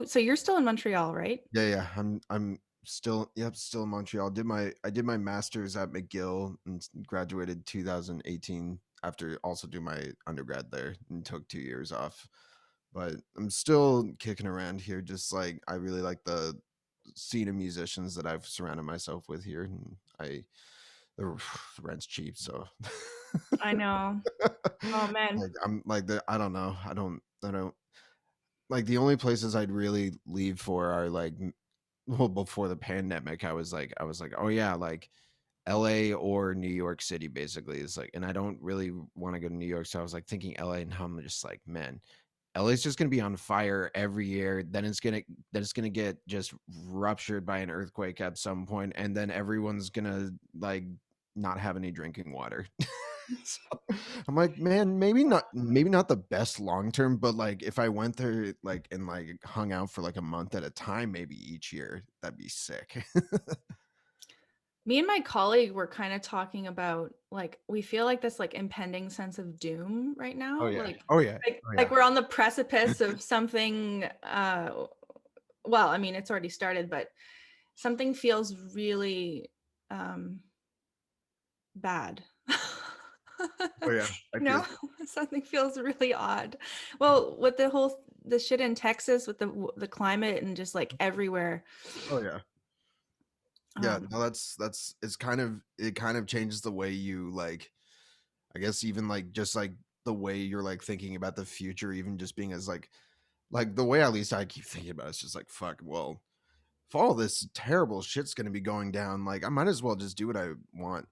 So you're still in Montreal, right? Yeah. I'm still, yep, still in Montreal. I did my master's at McGill and graduated 2018 after also do my undergrad there and took 2 years off. But I'm still kicking around here. Just like I really like the scene of musicians that I've surrounded myself with here, and the the rent's cheap, so I know. Oh man. like I'm like the I don't know. I don't like the only places I'd really leave for are like well before the pandemic. I was like, oh yeah, like LA or New York City basically is like, and I don't really want to go to New York, so I was like thinking LA, and now I'm just like, man, LA's just gonna be on fire every year. Then it's gonna get just ruptured by an earthquake at some point, and then everyone's gonna like not have any drinking water. So, I'm like, man, maybe not the best long term, but like if I went there like and like hung out for like a month at a time, maybe each year, that'd be sick. Me and my colleague were kind of talking about like we feel like this like impending sense of doom right Oh now. yeah. Like Oh yeah. like Oh like yeah. we're on the precipice of something well, I mean it's already started, but something feels really um bad. Oh yeah. I You feel know, something feels really odd. Well, with the shit in Texas with the climate and just like everywhere. oh yeah. Yeah, Um, no, that's it kind of changes the way you like I guess even like just like the way you're like thinking about the future, even just being as like the way at least I keep thinking about it's just like fuck, well, if all this terrible shit's gonna be going down, like I might as well just do what I want.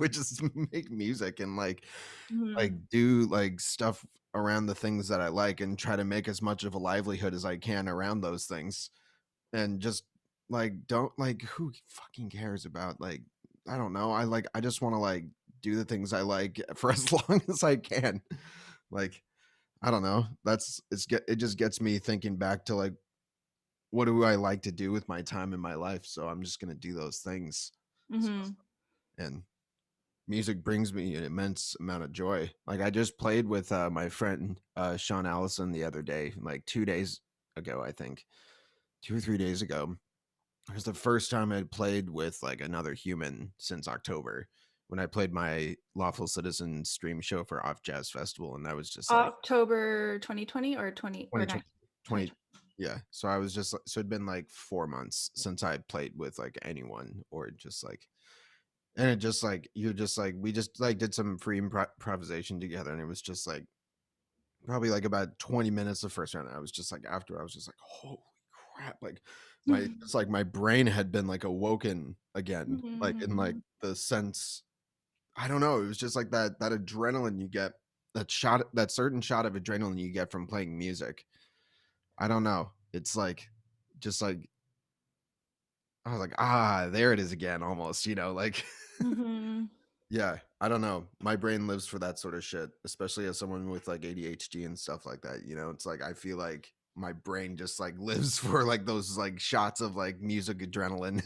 Which is make music and like mhm. do like stuff around the things that I like and try to make as much of a livelihood as I can around those things and just like don't like who fucking cares about like I don't know. I just want to like do the things I like for as long as I can. Like I don't know. It just gets me thinking back to like what do I like to do with my time in my life? So I'm just gonna do those things. So, Mhm. and music brings me an immense amount of joy. Like I just played with my friend Sean Allison the other day, like 2 days ago, I think 2 or 3 days ago. It was the first time I'd played with like another human since October when I played my Lawful Citizen stream show for Off Jazz Festival, and I was just like October 2020 or 20 or 2020, 9 20, 2020. yeah. So I was just so it'd been like 4 months since I'd played with like anyone or just like, and it just like you're just like we just like did some free improvisation together, and it was just like probably like about 20 minutes the first round. I was just like after I was just like, holy crap. Like my it's like my brain had been like awoken again. Like in like Mhm. the sense, I don't know. It was just like that adrenaline you get, that certain shot of adrenaline you get from playing music. I don't know. It's like just like I was like, ah, there it is again, almost, like Mhm. yeah, I don't know. My brain lives for that sort of shit, especially as someone with like ADHD and stuff like that. It's like I feel like my brain just like lives for like those like shots of like music adrenaline.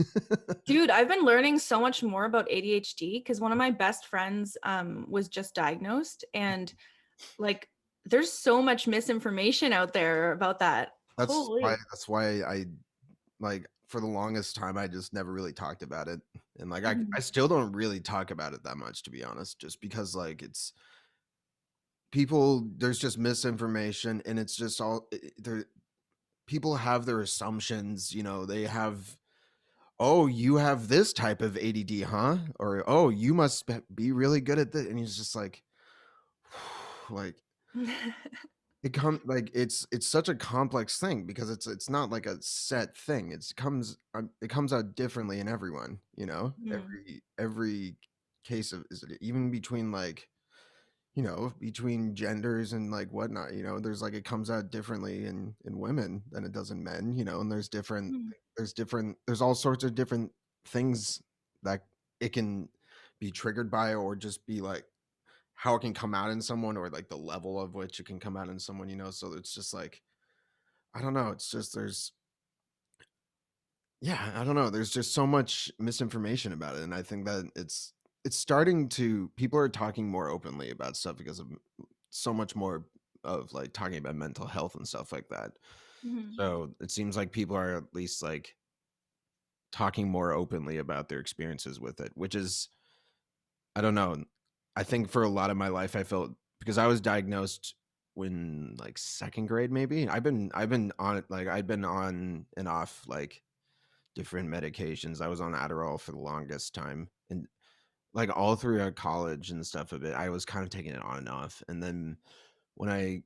Dude, I've been learning so much more about ADHD because one of my best friends was just diagnosed, and like there's so much misinformation out there about that. Holy. That's why I like for the longest time I just never really talked about it. And like I Mhm. still don't really talk about it that much to be honest, just because like it's people there's just misinformation and it's just all there people have their assumptions, they have, "Oh, you have this type of ADD, huh?" Or, "Oh, you must be really good at this." And he's just like, like it's such a complex thing because it's not like a set thing. It comes out differently in everyone, Mhm. every case of is it even between like between genders and like whatnot, there's like it comes out differently in women than it does in men, and Mhm. there's all sorts of different things that it can be triggered by or just be like how it can come out in someone or like the level of which it can come out in someone, so it's just like I don't know, it's just there's yeah, I don't know, there's just so much misinformation about it, and I think that it's starting to people are talking more openly about stuff because of so much more of like talking about mental health and stuff like that. Mhm. So it seems like people are at least like talking more openly about their experiences with it, which is, I don't know. I think for a lot of my life, I felt because I was diagnosed when like second grade, maybe. I've been on it like I've been on and off like different medications. I was on Adderall for the longest time, and like all through college and stuff of it, I was kind of taking it on and off. When I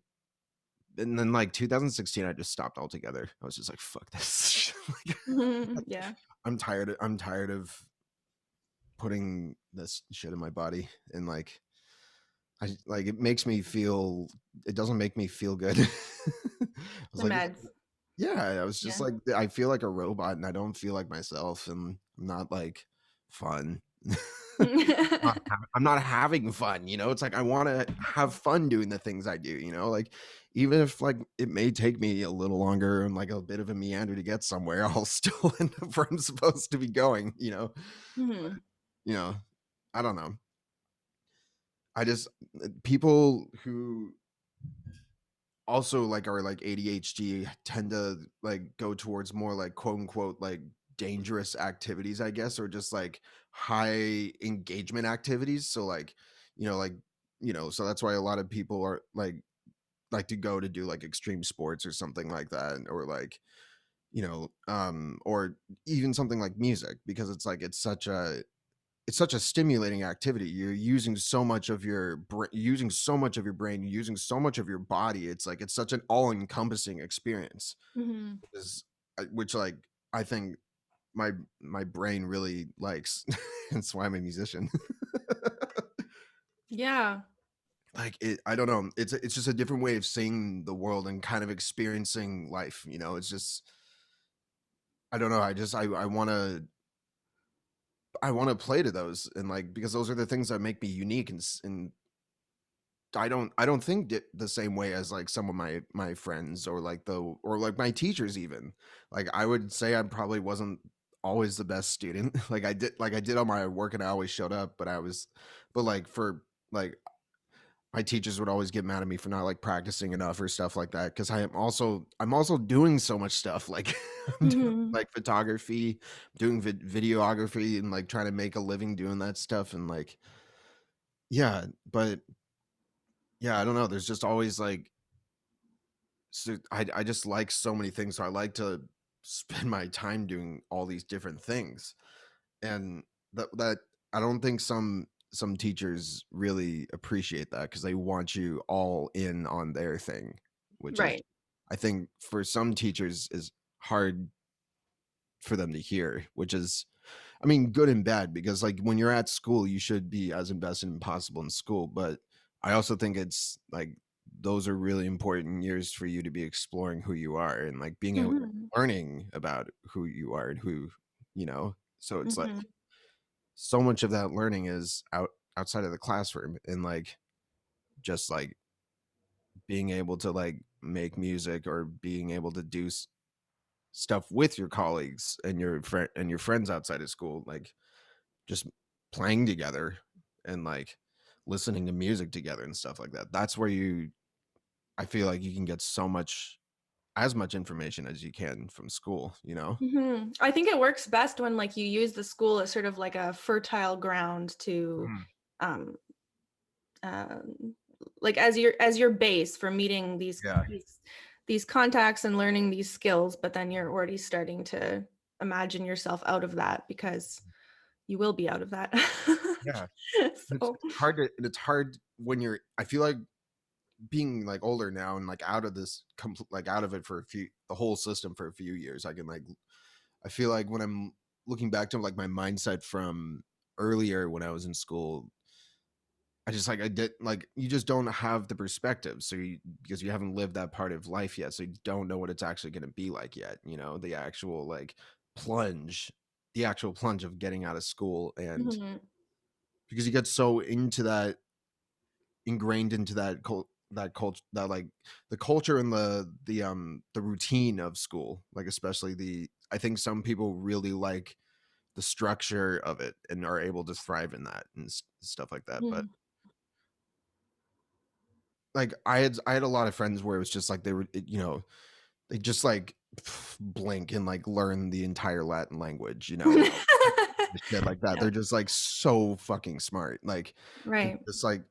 and then like 2016, I just stopped altogether. I was just like, "Fuck this!" like, Mhm. Yeah. I'm tired of putting this shit in my body, and like it makes me feel. It doesn't make me feel good. I was The like, meds. yeah, I was just Yeah. like, I feel like a robot, and I don't feel like myself, and I'm not like fun. I'm not having fun, you know? It's like I wanna have fun doing the things I do, you know? Like, even if, like, it may take me a little longer and, like, a bit of a meander to get somewhere, I'll still end up where I'm supposed to be going, you know? Mhm. You know? I don't know. I just people who also, like, are, like, ADHD tend to, like, go towards more, like, quote, unquote, like, "dangerous activities," I guess, or just, like, high engagement activities, so, like, so that's why a lot of people are, like to go to do, like, extreme sports or something like that, or, like, or even something like music because it's, like, it's such a stimulating activity. You're using so much of your using so much of your brain, using so much of your body. It's like it's such an all-encompassing experience. Mhm. Is which like I think my my brain really likes. That's why I'm a musician. Yeah. Like it, I don't know. It's just a different way of seeing the world and kind of experiencing life. It's just I don't know. I want to play to those and like because those are the things that make me unique and I don't think the same way as like some of my friends or like my teachers even. Like I would say I probably wasn't always the best student. Like I did all my work and I always showed up, but like for like my teachers would always get mad at me for not like practicing enough or stuff like that because I'm also doing so much stuff like I'm doing Mhm. like photography, doing videography and like trying to make a living doing that stuff and like yeah, but yeah, I don't know. There's just always like so I just like so many things. So I like to spend my time doing all these different things. And that I don't think some teachers really appreciate that because they want you all in on their thing, which is Right. I think for some teachers is hard for them to hear, which is I mean, good and bad because like when you're at school, you should be as invested as possible in school. But I also think it's like those are really important years for you to be exploring who you are and like Mhm. learning about who you are and so it's like Mhm. so much of that learning is outside of the classroom and like just like being able to like make music or being able to do stuff with your colleagues and your friends outside of school like just playing together and like listening to music together and stuff like that. That's where I feel like you can get as much information as you can from school. Mhm. I think it works best when like you use the school as sort of like a fertile ground to Mhm. um like as your base for meeting Yeah. these contacts and learning these skills, but then you're already starting to imagine yourself out of that because you will be out of that. Yeah. So It's hard when I feel like being like older now and like out of like out of it for the whole system for a few years, I feel like when I'm looking back to like my mindset from earlier when I was in school, I just like I did like you just don't have the perspective. Because you haven't lived that part of life yet, so you don't know what it's actually going to be like yet, plunge, the actual plunge of getting out of school and mhm, because you get so into that ingrained into that culture that like the culture and the routine of school, like especially the I think some people really like the structure of it and are able to thrive in that and stuff like that. But mhm, like I had a lot of friends where it was just like they were, they just like blink and like learn the entire Latin language, you know, shit like that. Yeah, They're just like so fucking smart. Like and right. just like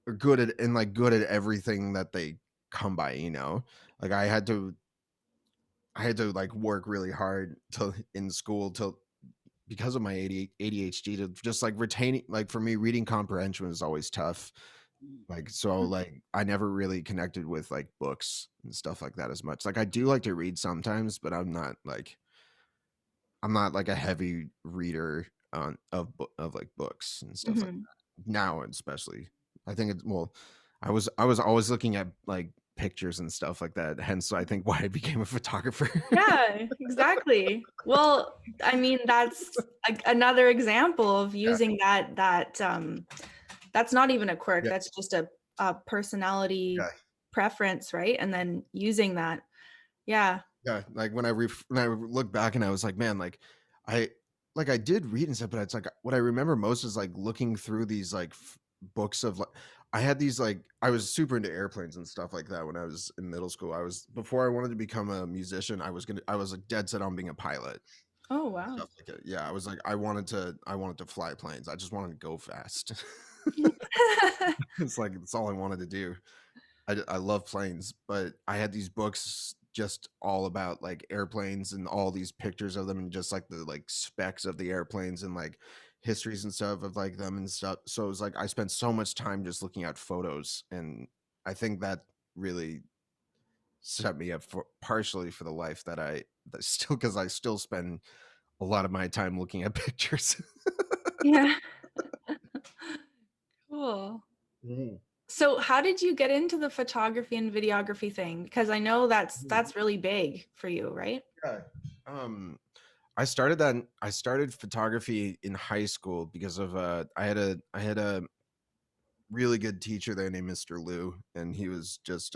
are good at and like good at everything that they come by, you know. Like I had to like work really hard to in school to because of my ADHD to just like retaining like for me reading comprehension was always tough. Like so like I never really connected with like books and stuff like that as much. Like I do like to read sometimes, but I'm not like a heavy reader on of like books and stuff like Mhm. that. Now especially. I think it's well, I was always looking at like pictures and stuff like that. Hence I think why I became a photographer. Yeah, exactly. Well, I mean, that's another example of Yeah. using that's not even a quirk, Yeah. that's just a personality Yeah. preference, right? And then using that. Yeah. Yeah, like when I look back and I was like, man, I I did read and stuff, but it's like what I remember most is like looking through these like books of like I had these like I was super into airplanes and stuff like that when I was in middle school. I was before I wanted to become a musician, I was like dead set on being a pilot. Oh, wow. Stuff like it. Yeah, I was like I wanted to fly planes. I just wanted to go fast. It's like that's all I wanted to do. I love planes, but I had these books just all about like airplanes and all these pictures of them and just like the like specs of the airplanes and like histories and stuff of like them and stuff. So it was like I spent so much time just looking at photos, and I think that really set me up for partially for the life that still because I still spend a lot of my time looking at pictures. Yeah. Cool. Mhm. So how did you get into the photography and videography thing? Because I know Mhm. that's really big for you, right? Yeah. Um, I started photography in high school because of I had a really good teacher there named Mr. Lou, and he was just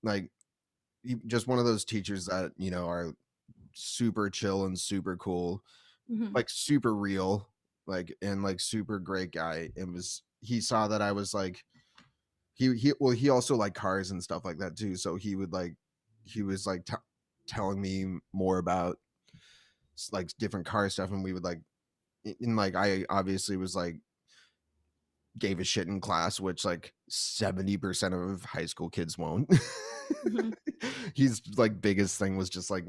like just one of those teachers that, you know, are super chill and super cool, Mhm. like super real, like and like super great guy. And was he saw that I was like he also liked cars and stuff like that too. So he was like telling me more about like different car stuff, and we would like and like I obviously was like gave a shit in class, which like 70% of high school kids won't. Mhm. He's like biggest thing was just like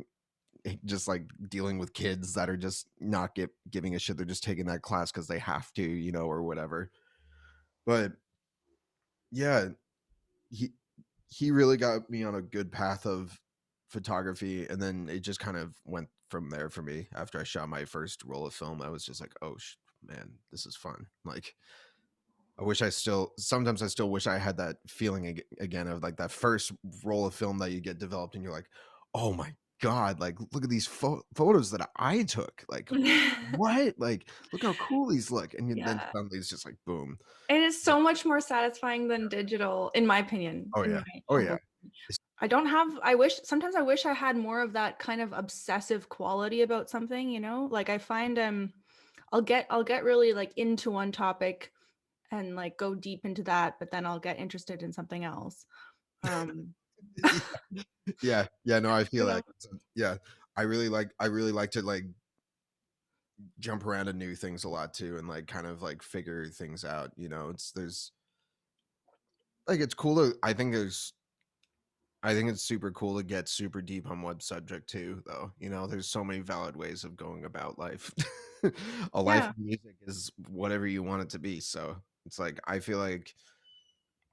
dealing with kids that are just not giving a shit. They're just taking that class because they have to, you know, or whatever. But yeah, he he really got me on a good path of photography, and then it just kind of went from there for me. After I shot my first roll of film, I was just like, oh man, this is fun. Like I wish I still sometimes I still wish I had that feeling again of like that first roll of film that you get developed and you're like, "Oh my god, like look at these photos that I took. Like what? Like look how cool these look." And then Yeah. suddenly it's just like boom. It is so much more satisfying than digital, in my opinion, Oh in yeah. my Oh yeah. humble. I don't have I wish sometimes I wish I had more of that kind of obsessive quality about something, you know? Like I find I'll get really like into one topic and like go deep into that, but then I'll get interested in something else. Um, Yeah. Yeah, no, I feel you that. know? So, yeah. I really like to like jump around to new things a lot too and like kind of like figure things out, you know. It's there's like it's cool to I think it's super cool to get super deep on one subject too, though. You know, there's so many valid ways of going about life. A life Yeah. of music is whatever you want it to be. So it's like I feel like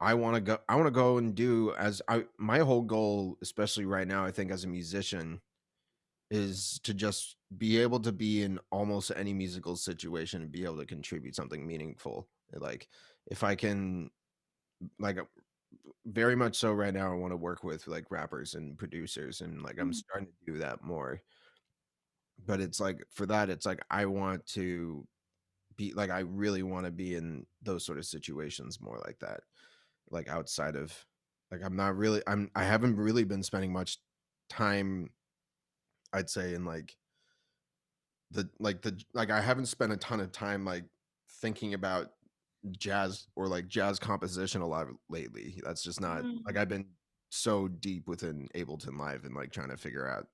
I want to go and do as I my whole goal, especially right now, I think as a musician, is to just be able to be in almost any musical situation and be able to contribute something meaningful. Like if I can like very much so right now I want to work with like rappers and producers and like I'm Mm, starting to do that more. But it's like for that it's like I want to be like I really want to be in those sort of situations more like that. Like outside of like I'm not really I haven't really been spending much time I'd say in like I haven't spent a ton of time like thinking about jazz or like jazz composition a lot lately. That's just not like mm, I've been so deep within Ableton Live and like trying to figure out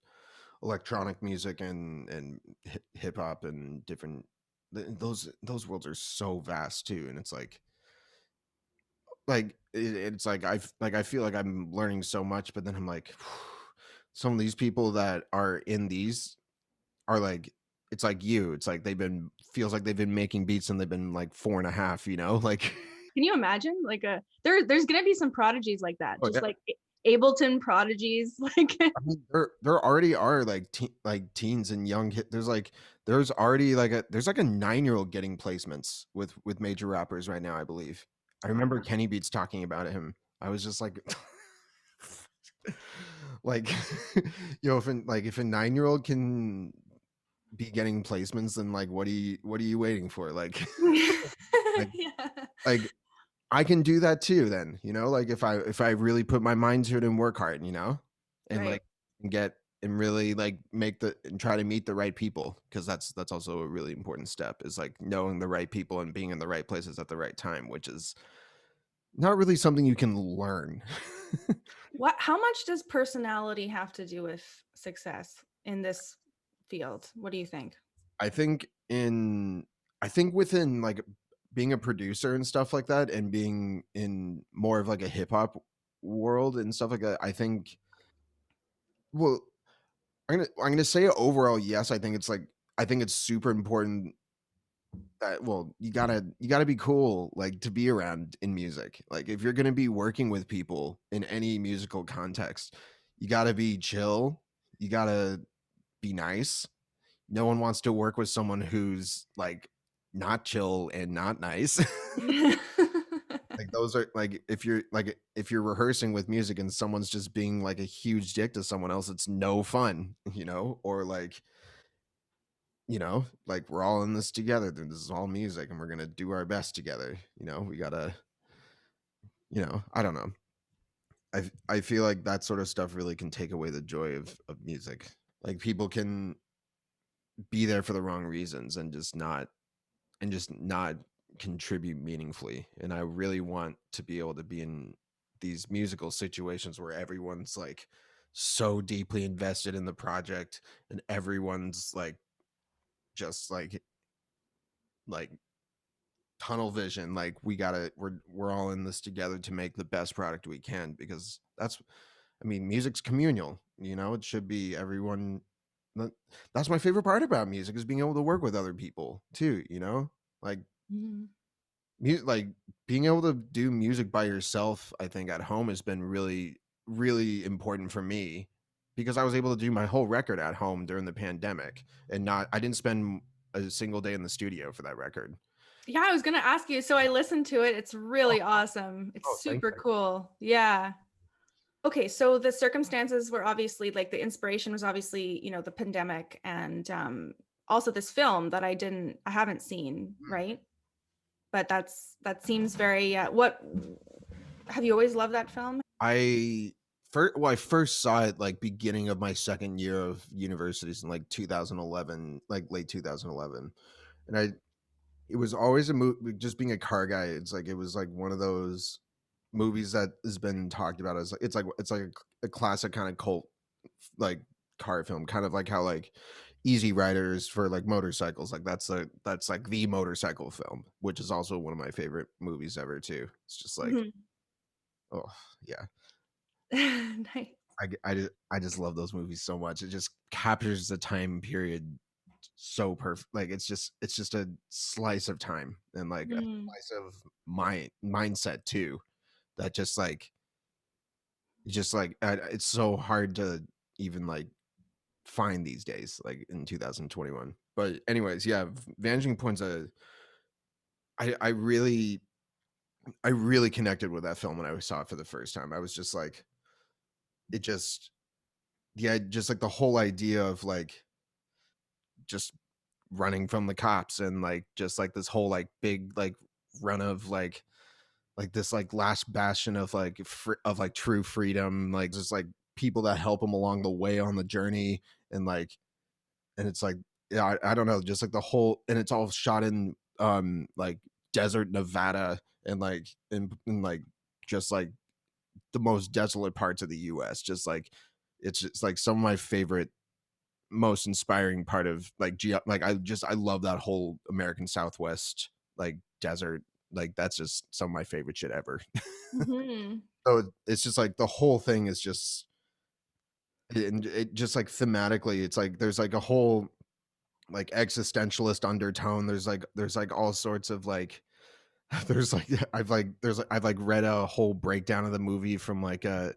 electronic music and hip hop and different those worlds are so vast too, and it's like it's like I feel like I'm learning so much, but then I'm like some of these people that are in these are like it's like you. It's like they've been feels like they've been making beats and they've been like 4.5, you know? Like Can you imagine? Like there's gonna be some prodigies like that, oh just yeah. like Ableton prodigies. Like I mean, there already are like like teens and young there's like there's already like there's like a 9-year-old getting placements with major rappers right now, I believe. I remember Kenny Beats talking about him. I was just like like if a 9-year-old can be getting placements, then like what are you waiting for? Like like yeah. like I can do that too then, you know, like if I really put my mind to it and work hard, you know, and Right. like get and really like make the and try to meet the right people because that's also a really important step is like knowing the right people and being in the right places at the right time, which is not really something you can learn. What how much does personality have to do with success in this field? What do you think? I think in I think within like being a producer and stuff like that and being in more of like a hip hop world and stuff like that, I think well I'm gonna say overall yes. I think it's super important that well you gotta be cool like to be around in music. Like if you're gonna be working with people in any musical context, you gotta be chill. You gotta be nice. No one wants to work with someone who's like not chill and not nice. Like those are like if you're rehearsing with music and someone's just being like a huge dick to someone else, it's no fun, you know? Or like like we're all in this together. This is all music and we're gonna do our best together. We gotta, I don't know. I feel like that sort of stuff really can take away the joy of music. Like people can be there for the wrong reasons and just not contribute meaningfully. And I really want to be able to be in these musical situations where everyone's like so deeply invested in the project and everyone's like just like tunnel vision like we're all in this together to make the best product we can because music's communal, it should be everyone that- that's my favorite part about music is being able to work with other people too, like Mhm. like being able to do music by yourself I think at home has been really really important for me because I was able to do my whole record at home during the pandemic and not I didn't spend a single day in the studio for that record. Yeah, I was gonna ask you. So I listened to it. It's really awesome. It's Oh, thank super you. cool. Yeah. Okay, so the circumstances were obviously like the inspiration was obviously, the pandemic and also this film that I haven't seen, right? But that seems very what have you always loved that film? I first saw it like beginning of my second year of universities in like 2011, like late 2011. And it was always a movie just being a car guy. It's like it was like one of those movies that has been talked about as like it's like a classic kind of cult like car film, kind of like how like Easy Riders for like motorcycles, like that's like the motorcycle film, which is also one of my favorite movies ever too. It's just like Mhm. oh yeah. Nice. I just love those movies so much. It just captures the time period so perfect. Like it's just a slice of time and like a Mm. slice of my mindset too. That just like it's so hard to even like find these days, like in 2021. But anyways, yeah, Vanishing Point's a I really connected with that film when I saw it for the first time. I was just like it just yeah, just like the whole idea of like just running from the cops and like just like this whole like big like run of like this like last bastion of like of like true freedom, like just like people that help him along the way on the journey and like and it's like yeah I don't know, just like the whole and it's all shot in like desert Nevada and like and like just like the most desolate parts of the US. Just like it's just like some of my favorite, most inspiring part of like like I love that whole American Southwest like desert. Like that's just some of my favorite shit ever. Mhm. So it's just like the whole thing is just, and it just like thematically, it's like there's like a whole like existentialist undertone. There's like all sorts of like there's like I've like read a whole breakdown of the movie from like a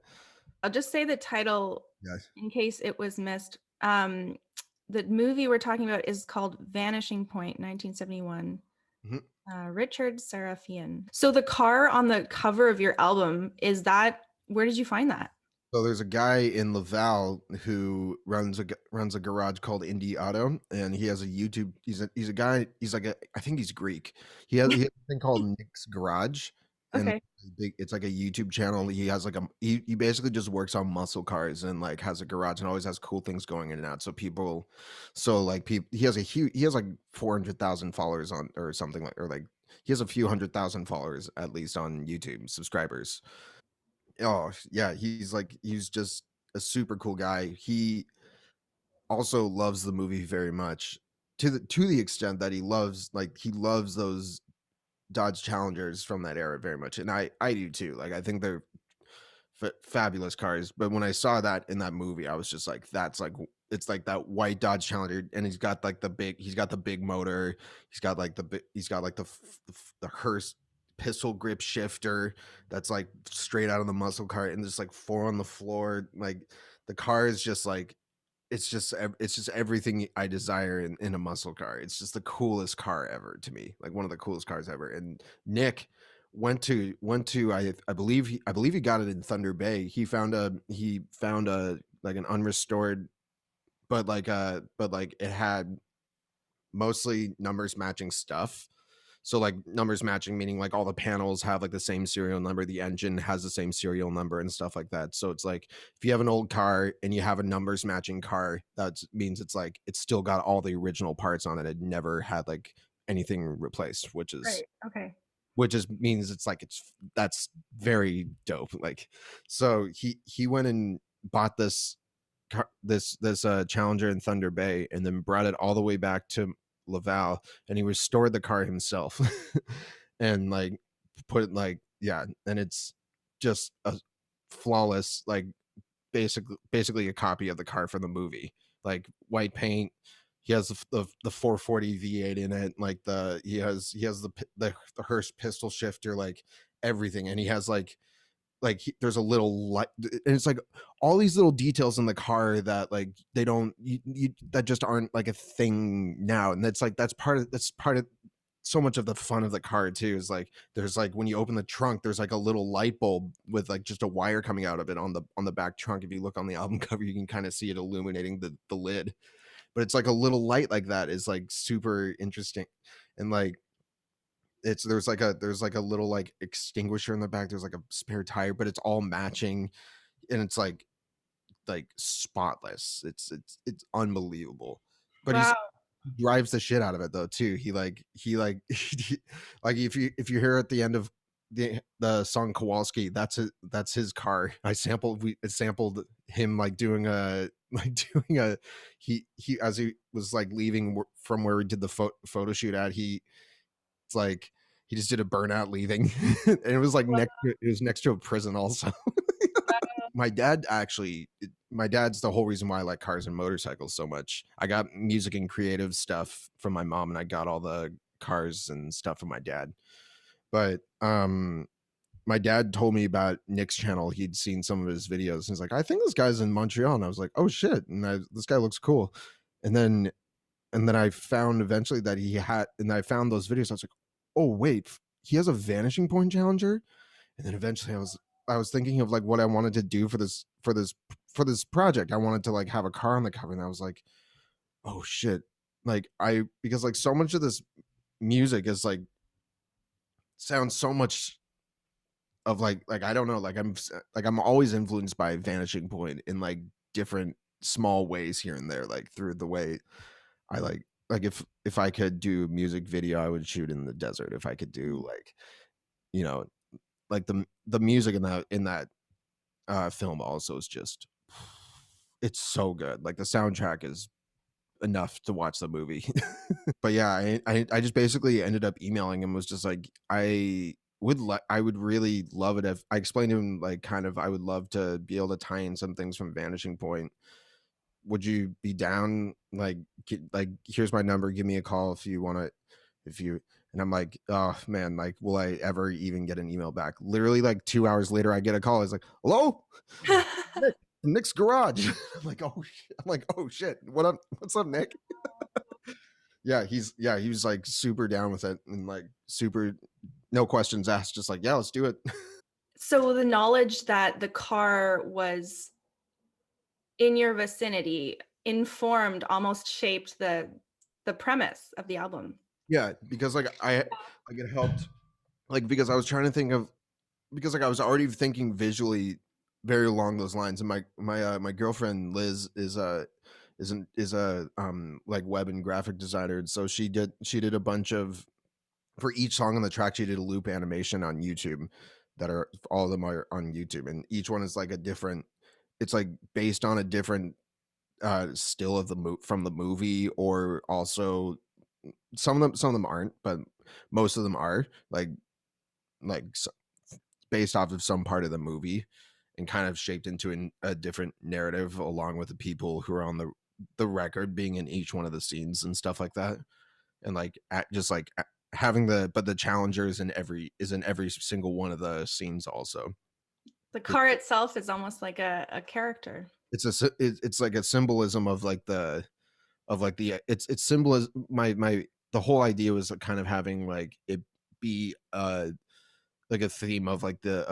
I'll just say the title yeah. in case it was missed. The movie we're talking about is called Vanishing Point, 1971. Mhm. Richard Sarafian. So the car on the cover of your album, is that where did you find that? So there's a guy in Laval who runs a garage called Indie Auto, and he has a YouTube. He's a guy. He's like a, I think he's Greek. He has a thing called Nick's Garage, and Okay. it's like a YouTube channel. He has like he basically just works on muscle cars and like has a garage and always has cool things going in and out. So people, so like people, he has like 400,000 followers on or something like, or like he has a few 100,000 followers at least on YouTube subscribers. Oh, yeah, he's just a super cool guy. He also loves the movie very much, to the extent that he loves those Dodge Challengers from that era very much, and I do too. Like I think they're fabulous cars. But when I saw that in that movie, I was just like, that's like it's like that white Dodge Challenger, and he's got the big motor, he's got like the Hearst pistol grip shifter that's like straight out of the muscle car, and there's like four on the floor. Like the car is just like it's just everything I desire in a muscle car. It's just the coolest car ever to me, like one of the coolest cars ever. And Nick went to I believe he got it in Thunder Bay. He found a like an unrestored, but like it had mostly numbers matching stuff. So like numbers matching meaning like all the panels have like the same serial number, the engine has the same serial number and stuff like that. So it's like if you have an old car and you have a numbers matching car, that means it's like it's still got all the original parts on it. It never had like anything replaced, Right. Okay. which is means it's like that's very dope. Like so he went and bought this Challenger in Thunder Bay and then brought it all the way back to Laval and he restored the car himself and like put it like yeah, and it's just a flawless like basically a copy of the car from the movie. Like white paint. He has the 440 V8 in it. Like he has the Hearst pistol shifter, like everything, and he has there's a little light, and it's like all these little details in the car that like they don't that just aren't like a thing now, and that's part of so much of the fun of the car too is like there's like when you open the trunk there's like a little light bulb with like just a wire coming out of it on the back trunk. If you look on the album cover you can kind of see it illuminating the lid, but it's like a little light like that is like super interesting. And like it's there's like a little like extinguisher in the back, there's like a spare tire, but it's all matching, and it's like spotless. It's unbelievable. But Wow. he drives the shit out of it though too. He like like if you hear at the end of the song Kowalski, that's his car. We sampled him like doing a like doing a he as he was like leaving from where we did the photo shoot at, it's like he just did a burnout leaving and it was like it was next to a prison also. My dad's the whole reason why I like cars and motorcycles so much. I got music and creative stuff from my mom and I got all the cars and stuff from my dad. But my dad told me about Nick's channel. He'd seen some of his videos and he's like, I think this guy's in Montreal. And I was like, oh shit. And this guy looks cool. And then I found eventually that he had, and I found those videos. I was like, oh wait, he has a vanishing point challenger. And then eventually I was thinking of like what I wanted to do for this project. I wanted to like have a car on the cover, and I was like, oh shit, like because like so much of this music is like sounds so much of like I don't know, like I'm always influenced by Vanishing Point in like different small ways here and there, like through the way I like if I could do music video, I would shoot in the desert. If I could do like, you know, like the music in that film also is just it's so good. Like the soundtrack is enough to watch the movie. But yeah, I just basically ended up emailing him, was just like, I would really love it if I explained to him, like, kind of I would love to be able to tie in some things from Vanishing Point. Would you be down? Like, like, here's my number. Give me a call if you want to. If you and I'm like, oh man, like, will I ever even get an email back? Literally, like 2 hours later, I get a call. It's like, hello, Nick, Nick's garage. I'm like, oh, shit. I'm like, oh shit. What up? What's up, Nick? Yeah, he was like super down with it and like super no questions asked, just like, yeah, let's do it. So the knowledge that the car was in your vicinity informed, almost shaped the premise of the album. Yeah, because like it helped, like because I was trying to think of, because like I was already thinking visually very along those lines, and my girlfriend Liz is a like web and graphic designer, and so she did a bunch of, for each song on the track she did a loop animation on YouTube, that are all of them are on YouTube, and each one is like a different, it's like based on a different still of the from the movie, or also some of them aren't, but most of them are like based off of some part of the movie, and kind of shaped into a different narrative along with the people who are on the record being in each one of the scenes and stuff like that. And like just like having the challenger is in every single one of the scenes also. The car itself is almost like a character. It's like a symbolism of like the it's symbolism. My the whole idea was kind of having like it be like a theme of like the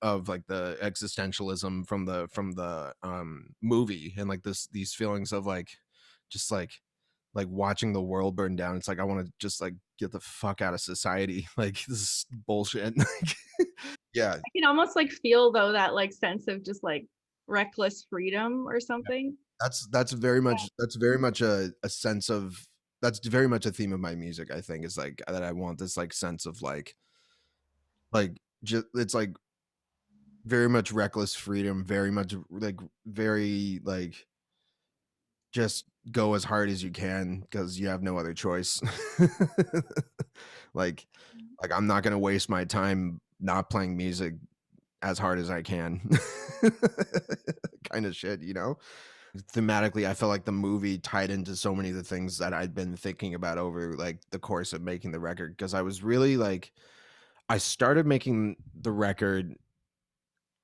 existentialism from the movie, and like these feelings of like just like watching the world burn down. It's like I want to just like get the fuck out of society. Like this is bullshit. Yeah. I can almost like feel though that like sense of just like reckless freedom or something. That's very much a sense of, that's very much a theme of my music, I think, is like that I want this like sense of like just it's like very much reckless freedom, very much like very like just go as hard as you can because you have no other choice. like like I'm not gonna waste my time not playing music as hard as I can. Kind of shit, you know? Thematically, I felt like the movie tied into so many of the things that I'd been thinking about over like the course of making the record. Because I was really like, I started making the record,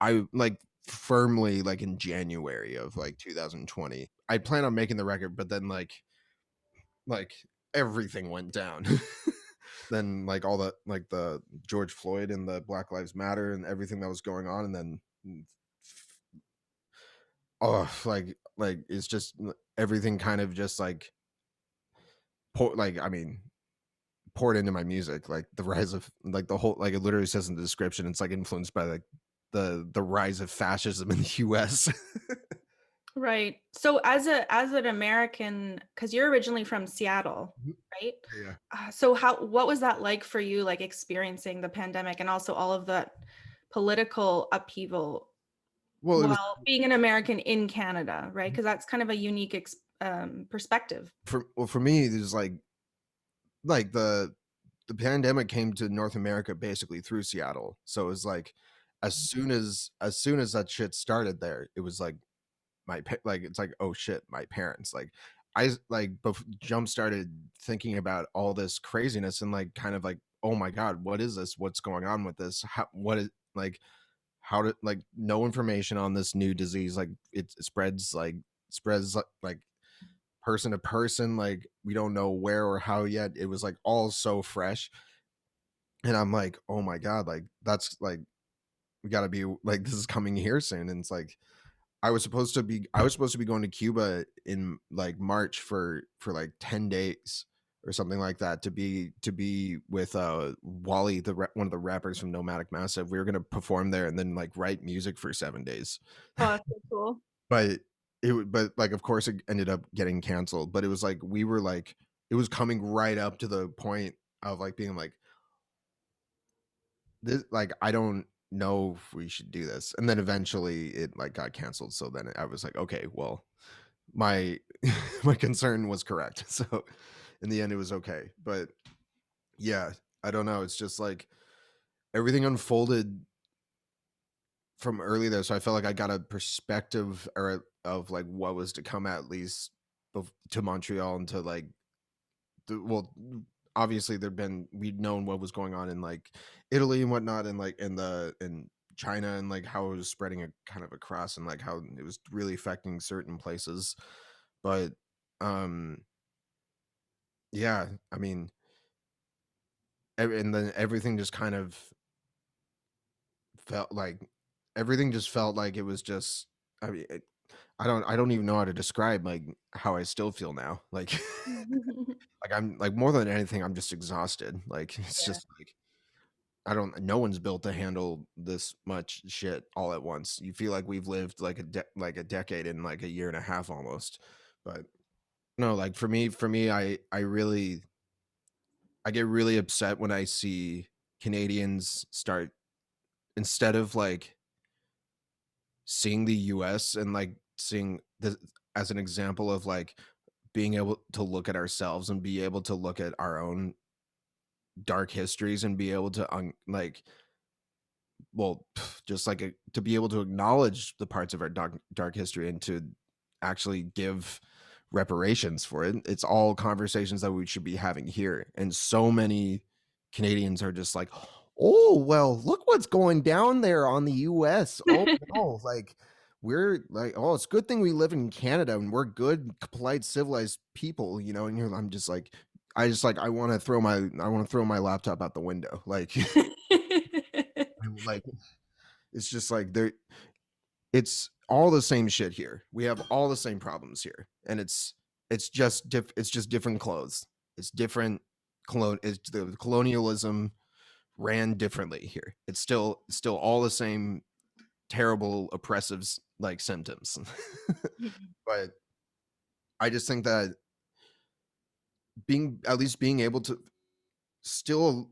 I like firmly like in January of like 2020. I planned on making the record, but then like everything went down. Then like all the George Floyd and the Black Lives Matter and everything that was going on, and then oh like it's just everything kind of just like like I mean poured into my music, like the rise of like the whole, like it literally says in the description, it's like influenced by like the rise of fascism in the US. Right. So as an American, because you're originally from Seattle, Mhm. right? Yeah. So what was that like for you, like experiencing the pandemic and also all of that political upheaval Well, it was while being an American in Canada, right? Because that's kind of a unique perspective. for me, there's like the pandemic came to North America basically through Seattle. So it was like as soon as that shit started there, it was like like it's like, oh shit, my parents, like like jump started thinking about all this craziness, and like kind of like, oh my god, what is this, what's going on with this, how, what is like, how to like no information on this new disease, like it spreads like person to person, like we don't know where or how yet, it was like all so fresh. And I'm like, oh my god, like that's like we gotta be like this is coming here soon. And it's like I was supposed to be going to Cuba in like March for like 10 days or something like that, to be with Wally, one of the rappers from Nomadic Massive. We were going to perform there and then like write music for 7 days. Oh, that's so cool. But but like of course it ended up getting canceled, but it was like we were like it was coming right up to the point of like being like this, like I don't no, we should do this. And then eventually it like got canceled. So then I was like, okay, well, my my concern was correct. So in the end it was okay. But yeah, I don't know. It's just like everything unfolded from early there. So I felt like I got a perspective or of like what was to come at least to Montreal and to like well, obviously there'd been we'd known what was going on in like Italy and whatnot, and like in China and like how it was spreading a kind of across and like how it was really affecting certain places. But um yeah, I mean, and then everything just kind of felt like everything just felt like it was just I mean, I don't even know how to describe like how I still feel now. Like like I'm like more than anything, I'm just exhausted. Like it's Yeah. just like I don't no one's built to handle this much shit all at once. You feel like we've lived like like a decade in like a year and a half almost. But no, like for me, I really I get really upset when I see Canadians start instead of like seeing the US and like seeing this as an example of like being able to look at ourselves and be able to look at our own dark histories and be able to like well, just like to be able to acknowledge the parts of our dark history and to actually give reparations for it. It's all conversations that we should be having here. And so many Canadians are just like, "Oh, well, look what's going down there on the US. Oh no, like we're like, oh, it's a good thing we live in Canada and we're good, polite, civilized people, you know." And I'm just like I want to throw my laptop out the window. Like like it's just like there it's all the same shit here. We have all the same problems here. And it's just different clothes. It's different it's the colonialism ran differently here. It's still all the same terrible oppressive like symptoms. But I just think that being at least being able to still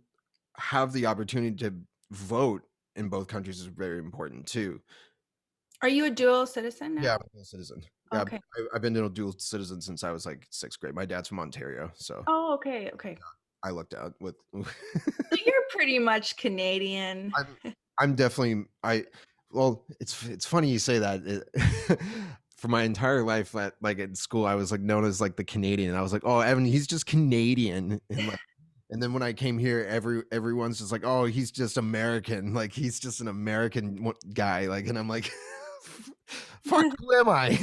have the opportunity to vote in both countries is very important too. Are you a dual citizen Yeah, now? I'm a dual citizen. Yeah, Okay. I've been a dual citizen since I was, like, 6th grade. My dad's from Ontario, so Oh, okay, okay. I looked out with So you're pretty much Canadian. I'm I'm definitely I well, it's funny you say that. For my entire life at like, in school, I was, like, known as, like, the Canadian. I was like, "Oh, Evan, he's just Canadian," and, like and then when I came here, everyone's just like, "Oh, he's just American, like, he's just an American guy," like, and I'm like, "Fuck, who am I?"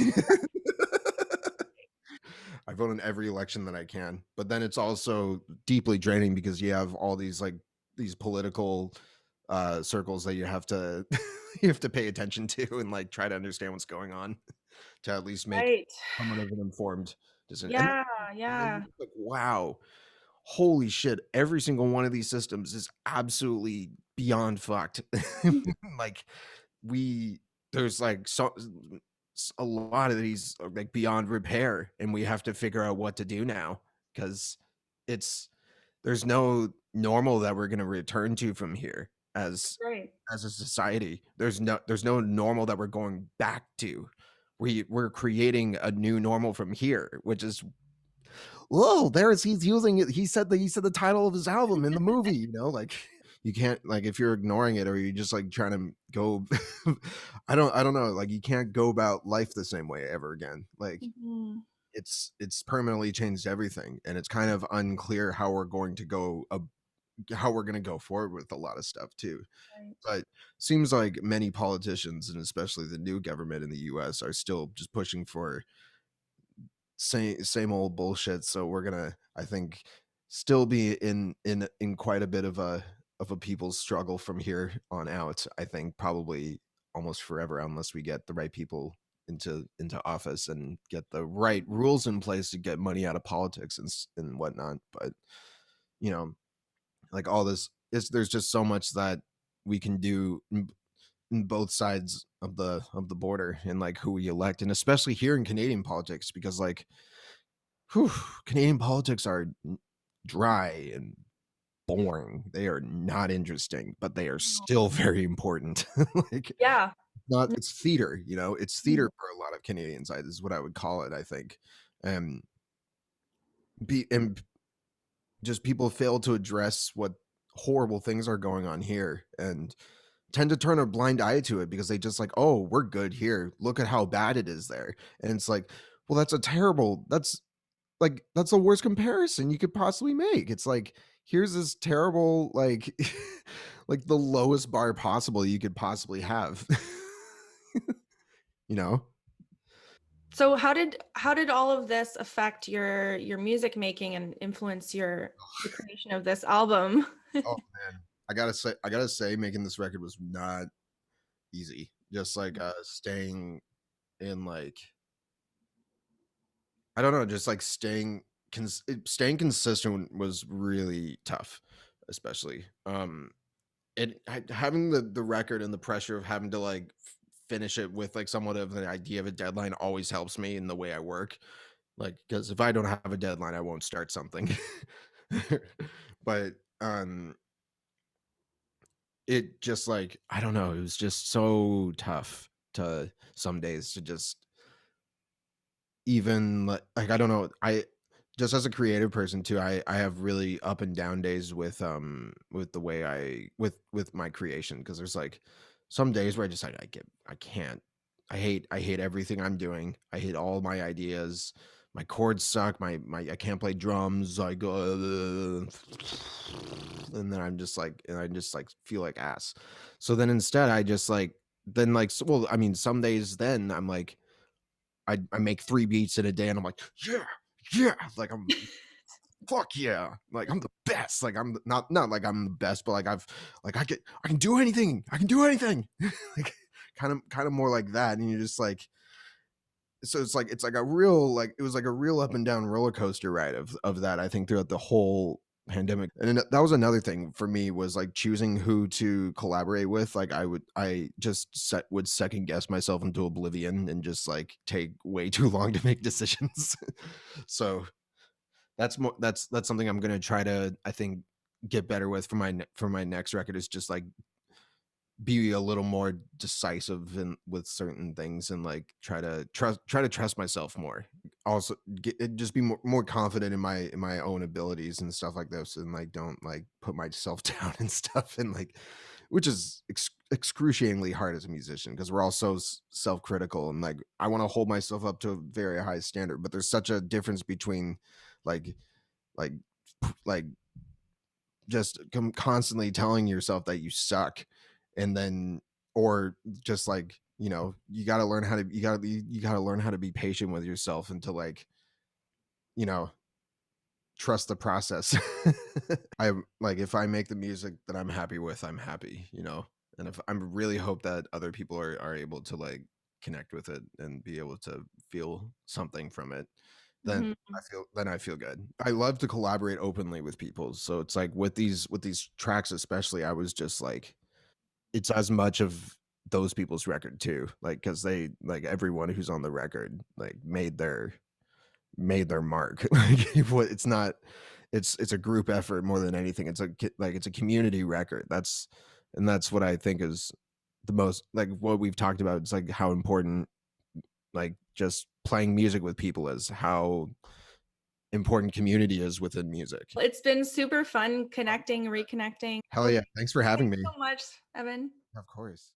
I vote in every election that I can, but then it's also deeply draining because you have all these like these political circles that you have to you have to pay attention to and like try to understand what's going on to at least make Right. somewhat of an informed decision. Yeah, And then yeah. you're like, wow, holy shit, every single one of these systems is absolutely beyond fucked. Like we there's like a lot of these are like beyond repair and we have to figure out what to do now because it's there's no normal that we're going to return to from here Right. as a society. There's no normal that we're going back to. We're creating a new normal from here, which is whoa, there's he's using it. He said the title of his album in the movie, you know, like you can't like if you're ignoring it or you're just like trying to go I don't know, like you can't go about life the same way ever again. Like Mhm. it's permanently changed everything and it's kind of unclear how we're going to go how we're going to go forward with a lot of stuff too. Right. But seems like many politicians and especially the new government in the US are still just pushing for same old bullshit. So we're gonna, I think, still be in quite a bit of a people's struggle from here on out. I think probably almost forever unless we get the right people into office and get the right rules in place to get money out of politics and whatnot. But you know, like all this is there's just so much that we can do in both sides of the border and like who we elect and especially here in Canadian politics because like whew, Canadian politics are dry and boring. They are not interesting, but they are No. still very important. Like, Yeah. not it's theater, it's Mhm. theater for a lot of Canadians, is what I would call it, I think. And and just people fail to address what horrible things are going on here and tend to turn a blind eye to it because they just like, "Oh, we're good here. Look at how bad it is there." And it's like, "Well, that's the worst comparison you could possibly make." It's like, here's this terrible, like like the lowest bar possible you could possibly have. You know? So how did all of this affect your music making and influence your the creation of this album? Oh, man. I gotta say making this record was not easy. Just, like, staying in, like I don't know, just, like, staying consistent was really tough, especially. Having the record and the pressure of having to, like, finish it with, like, somewhat of an idea of a deadline always helps me in the way I work. Like, because if I don't have a deadline, I won't start something. But, it just, like I don't know, it was just so tough to some days to just even like I don't know, I just as a creative person too, I have really up and down days with the way with my creation because there's like some days where I just like I can't. I hate everything I'm doing. I hate all my ideas. My chords suck. My I can't play drums. I go and then I just like feel like ass. So then instead I just like then like well, I mean some days then I'm like I make 3 beats in a day and I'm like, "Yeah, yeah," like, I'm "Fuck yeah," like, I'm the best, like, I'm not like I'm the best, but, like, I can do anything, I can do anything, like, kinda more like that, and you're just like so it's like a real like it was like a real up and down roller coaster ride of that, I think, throughout the whole pandemic, and then that was another thing for me was, like, choosing who to collaborate with, like, I just would second guess myself into oblivion and just, like, take way too long to make decisions. So, that's something I'm gonna try to, I think, get better with for my next record is just, like, be a little more decisive in with certain things and like try to trust myself more. Also, just be more confident in my own abilities and stuff like this, and like don't like put myself down and stuff, and like which is excruciatingly hard as a musician because we're all so self critical and like I want to hold myself up to a very high standard, but there's such a difference between like like like just constantly telling yourself that you suck and then or just like you got to learn how to you got to learn how to be patient with yourself and to like you know trust the process. I like if I make the music that I'm happy with, I'm happy, and if I'm really hope that other people are able to like connect with it and be able to feel something from it, then Mhm. I feel good. I love to collaborate openly with people. So it's like with these tracks especially, I was just like it's as much of those people's record too. Like cuz they like everyone who's on the record like made their mark. Like it's not it's a group effort more than anything. It's like it's a community record. That's what I think is the most like what we've talked about. It's like how important like just playing music with people is, how important community is within music. It's been super fun connecting, reconnecting. Hell So yeah. Thanks for having thanks me. so much, Evan. Of course.